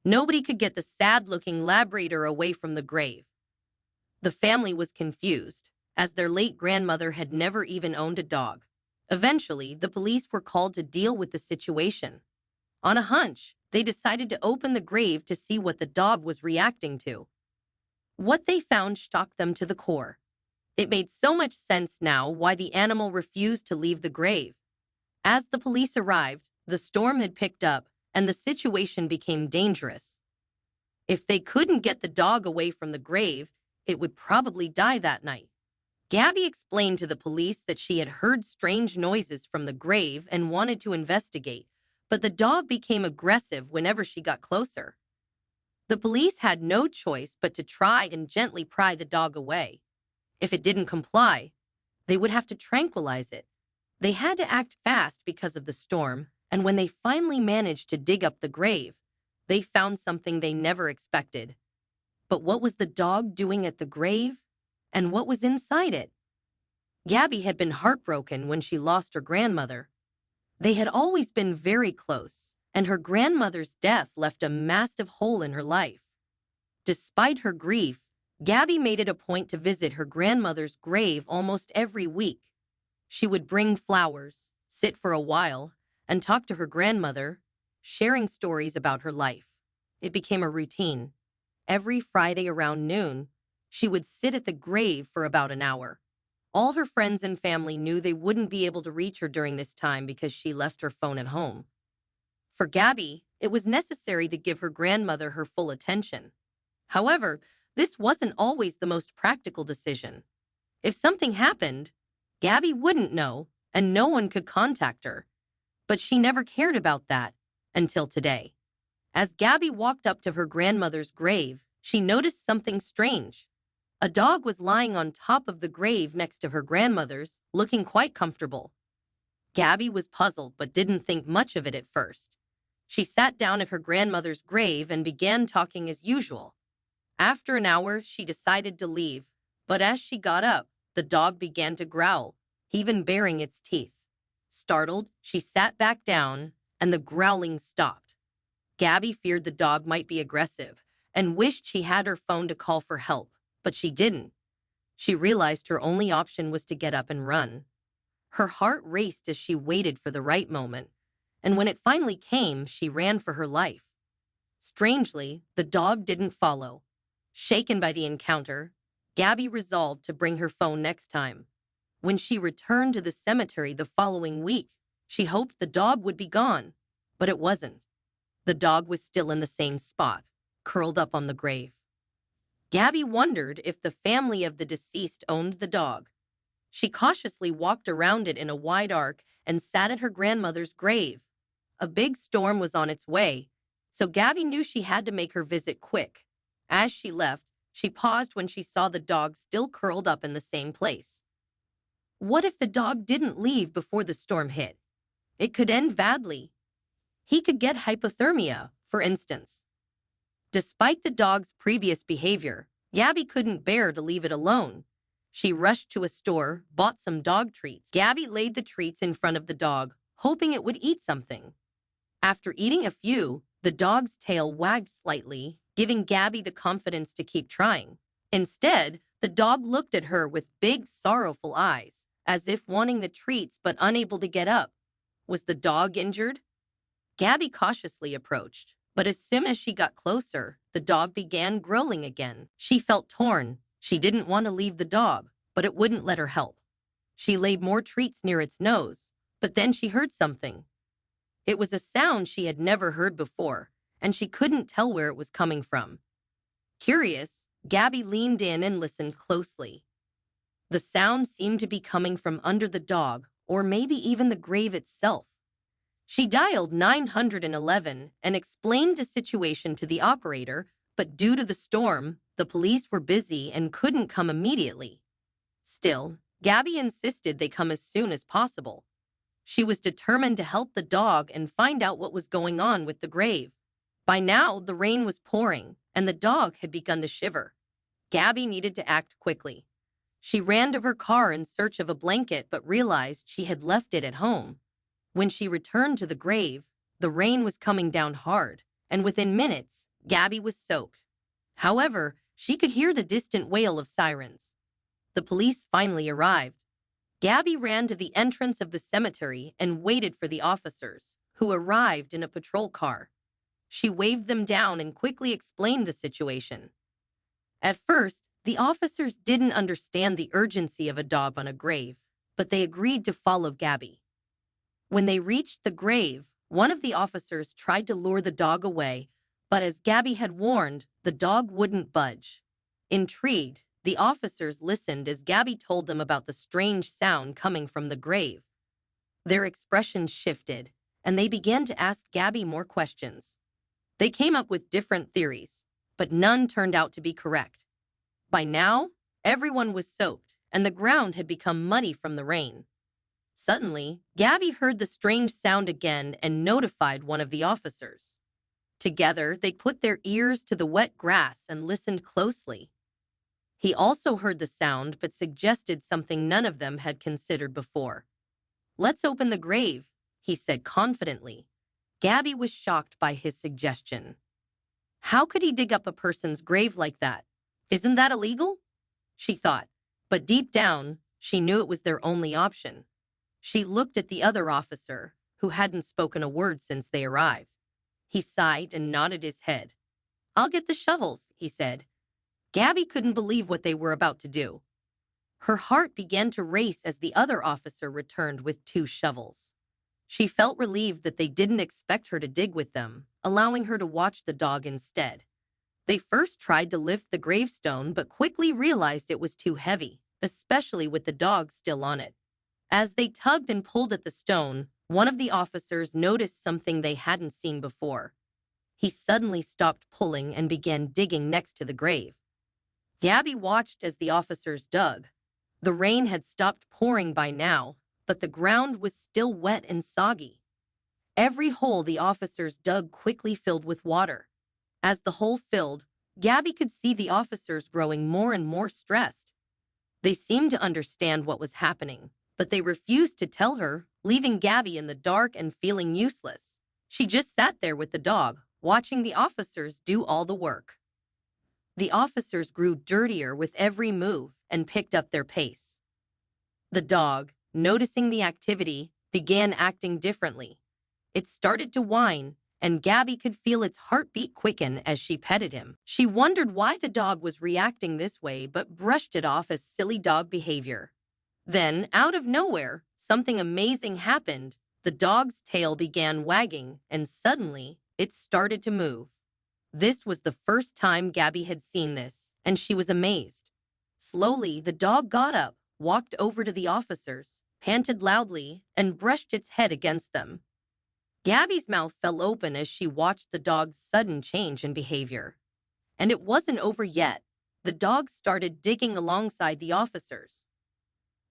Nobody could get the sad-looking Labrador away from the grave. The family was confused, as their late grandmother had never even owned a dog. Eventually, the police were called to deal with the situation. On a hunch, they decided to open the grave to see what the dog was reacting to. What they found shocked them to the core. It made so much sense now why the animal refused to leave the grave. As the police arrived, the storm had picked up, and the situation became dangerous. If they couldn't get the dog away from the grave, it would probably die that night. Gabby explained to the police that she had heard strange noises from the grave and wanted to investigate, but the dog became aggressive whenever she got closer. The police had no choice but to try and gently pry the dog away. If it didn't comply, they would have to tranquilize it. They had to act fast because of the storm, and when they finally managed to dig up the grave, they found something they never expected. But what was the dog doing at the grave? And what was inside it? Gabby had been heartbroken when she lost her grandmother. They had always been very close, and her grandmother's death left a massive hole in her life. Despite her grief, Gabby made it a point to visit her grandmother's grave almost every week. She would bring flowers, sit for a while, and talk to her grandmother, sharing stories about her life. It became a routine. Every Friday around noon, she would sit at the grave for about an hour. All her friends and family knew they wouldn't be able to reach her during this time because she left her phone at home. For Gabby, it was necessary to give her grandmother her full attention. However, this wasn't always the most practical decision. If something happened, Gabby wouldn't know, and no one could contact her. But she never cared about that until today. As Gabby walked up to her grandmother's grave, she noticed something strange. A dog was lying on top of the grave next to her grandmother's, looking quite comfortable. Gabby was puzzled but didn't think much of it at first. She sat down at her grandmother's grave and began talking as usual. After an hour, she decided to leave, but as she got up, the dog began to growl, even baring its teeth. Startled, she sat back down, and the growling stopped. Gabby feared the dog might be aggressive and wished she had her phone to call for help, but she didn't. She realized her only option was to get up and run. Her heart raced as she waited for the right moment, and when it finally came, she ran for her life. Strangely, the dog didn't follow. Shaken by the encounter, Gabby resolved to bring her phone next time. When she returned to the cemetery the following week, she hoped the dog would be gone, but it wasn't. The dog was still in the same spot, curled up on the grave. Gabby wondered if the family of the deceased owned the dog. She cautiously walked around it in a wide arc and sat at her grandmother's grave. A big storm was on its way, so Gabby knew she had to make her visit quick. As she left, she paused when she saw the dog still curled up in the same place. What if the dog didn't leave before the storm hit? It could end badly. He could get hypothermia, for instance. Despite the dog's previous behavior, Gabby couldn't bear to leave it alone. She rushed to a store, bought some dog treats. Gabby laid the treats in front of the dog, hoping it would eat something. After eating a few, the dog's tail wagged slightly, giving Gabby the confidence to keep trying. Instead, the dog looked at her with big, sorrowful eyes, as if wanting the treats but unable to get up. Was the dog injured? Gabby cautiously approached, but as soon as she got closer, the dog began growling again. She felt torn. She didn't want to leave the dog, but it wouldn't let her help. She laid more treats near its nose, but then she heard something. It was a sound she had never heard before, and she couldn't tell where it was coming from. Curious, Gabby leaned in and listened closely. The sound seemed to be coming from under the dog, or maybe even the grave itself. She dialed 911 and explained the situation to the operator, but due to the storm, the police were busy and couldn't come immediately. Still, Gabby insisted they come as soon as possible. She was determined to help the dog and find out what was going on with the grave. By now, the rain was pouring, and the dog had begun to shiver. Gabby needed to act quickly. She ran to her car in search of a blanket but realized she had left it at home. When she returned to the grave, the rain was coming down hard, and within minutes, Gabby was soaked. However, she could hear the distant wail of sirens. The police finally arrived. Gabby ran to the entrance of the cemetery and waited for the officers, who arrived in a patrol car. She waved them down and quickly explained the situation. At first, the officers didn't understand the urgency of a dog on a grave, but they agreed to follow Gabby. When they reached the grave, one of the officers tried to lure the dog away, but as Gabby had warned, the dog wouldn't budge. Intrigued, the officers listened as Gabby told them about the strange sound coming from the grave. Their expressions shifted, and they began to ask Gabby more questions. They came up with different theories, but none turned out to be correct. By now, everyone was soaked, and the ground had become muddy from the rain. Suddenly, Gabby heard the strange sound again and notified one of the officers. Together, they put their ears to the wet grass and listened closely. He also heard the sound but suggested something none of them had considered before. "Let's open the grave," he said confidently. Gabby was shocked by his suggestion. How could he dig up a person's grave like that? Isn't that illegal? She thought, but deep down, she knew it was their only option. She looked at the other officer, who hadn't spoken a word since they arrived. He sighed and nodded his head. "I'll get the shovels," he said. Gabby couldn't believe what they were about to do. Her heart began to race as the other officer returned with 2 shovels. She felt relieved that they didn't expect her to dig with them, allowing her to watch the dog instead. They first tried to lift the gravestone but quickly realized it was too heavy, especially with the dog still on it. As they tugged and pulled at the stone, one of the officers noticed something they hadn't seen before. He suddenly stopped pulling and began digging next to the grave. Gabby watched as the officers dug. The rain had stopped pouring by now, but the ground was still wet and soggy. Every hole the officers dug quickly filled with water. As the hole filled, Gabby could see the officers growing more and more stressed. They seemed to understand what was happening, but they refused to tell her, leaving Gabby in the dark and feeling useless. She just sat there with the dog, watching the officers do all the work. The officers grew dirtier with every move and picked up their pace. The dog, noticing the activity, began acting differently. It started to whine, and Gabby could feel its heartbeat quicken as she petted him. She wondered why the dog was reacting this way but brushed it off as silly dog behavior. Then, out of nowhere, something amazing happened. The dog's tail began wagging, and suddenly, it started to move. This was the first time Gabby had seen this, and she was amazed. Slowly, the dog got up, walked over to the officers, panted loudly, and brushed its head against them. Gabby's mouth fell open as she watched the dog's sudden change in behavior. And it wasn't over yet. The dog started digging alongside the officers.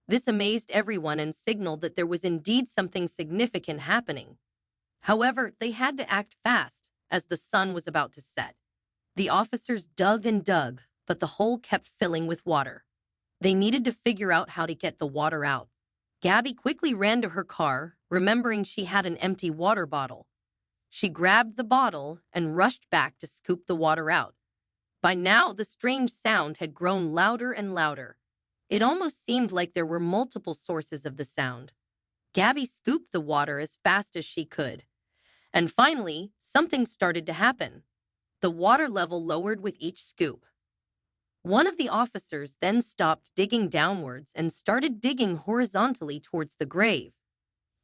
This amazed everyone and signaled that there was indeed something significant happening. However, they had to act fast, as the sun was about to set. The officers dug and dug, but the hole kept filling with water. They needed to figure out how to get the water out. Gabby quickly ran to her car, remembering she had an empty water bottle. She grabbed the bottle and rushed back to scoop the water out. By now, the strange sound had grown louder and louder. It almost seemed like there were multiple sources of the sound. Gabby scooped the water as fast as she could. And finally, something started to happen. The water level lowered with each scoop. One of the officers then stopped digging downwards and started digging horizontally towards the grave.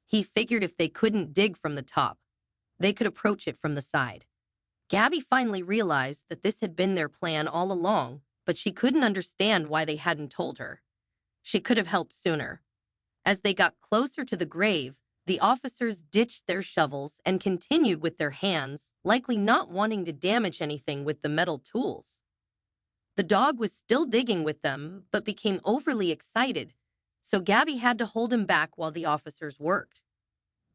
He figured if they couldn't dig from the top, they could approach it from the side. Gabby finally realized that this had been their plan all along, but she couldn't understand why they hadn't told her. She could have helped sooner. As they got closer to the grave, the officers ditched their shovels and continued with their hands, likely not wanting to damage anything with the metal tools. The dog was still digging with them, but became overly excited, so Gabby had to hold him back while the officers worked.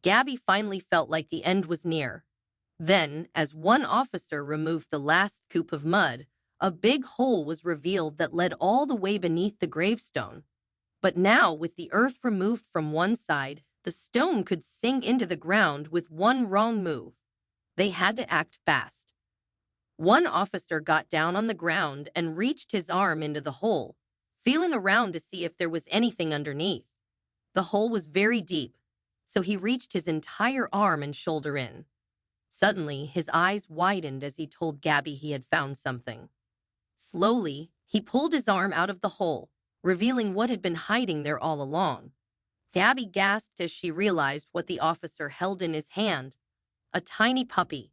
Gabby finally felt like the end was near. Then, as one officer removed the last scoop of mud, a big hole was revealed that led all the way beneath the gravestone. But now, with the earth removed from one side, the stone could sink into the ground with one wrong move. They had to act fast. One officer got down on the ground and reached his arm into the hole, feeling around to see if there was anything underneath. The hole was very deep, so he reached his entire arm and shoulder in. Suddenly, his eyes widened as he told Gabby he had found something. Slowly, he pulled his arm out of the hole, revealing what had been hiding there all along. Gabby gasped as she realized what the officer held in his hand, a tiny puppy.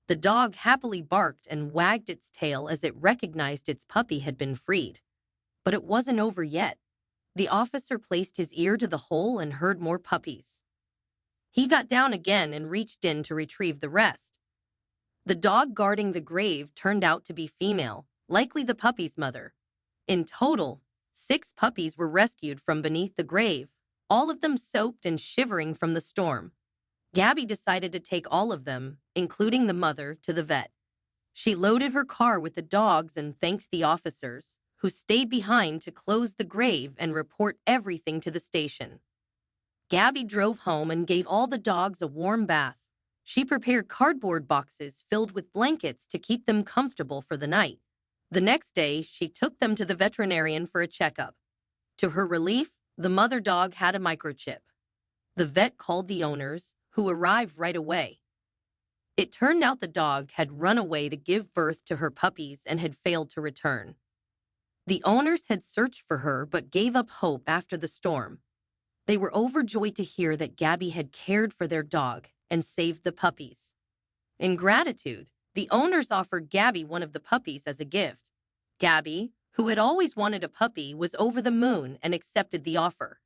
The dog happily barked and wagged its tail as it recognized its puppy had been freed. But it wasn't over yet. The officer placed his ear to the hole and heard more puppies. He got down again and reached in to retrieve the rest. The dog guarding the grave turned out to be female, likely the puppy's mother. In total, 6 puppies were rescued from beneath the grave, all of them soaked and shivering from the storm. Gabby decided to take all of them, including the mother, to the vet. She loaded her car with the dogs and thanked the officers, who stayed behind to close the grave and report everything to the station. Gabby drove home and gave all the dogs a warm bath. She prepared cardboard boxes filled with blankets to keep them comfortable for the night. The next day, she took them to the veterinarian for a checkup. To her relief, the mother dog had a microchip. The vet called the owners, who arrived right away. It turned out the dog had run away to give birth to her puppies and had failed to return. The owners had searched for her but gave up hope after the storm. They were overjoyed to hear that Gabby had cared for their dog and saved the puppies. In gratitude, the owners offered Gabby one of the puppies as a gift. Gabby, who had always wanted a puppy, was over the moon and accepted the offer.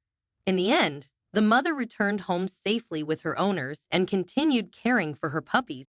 In the end, the mother returned home safely with her owners and continued caring for her puppies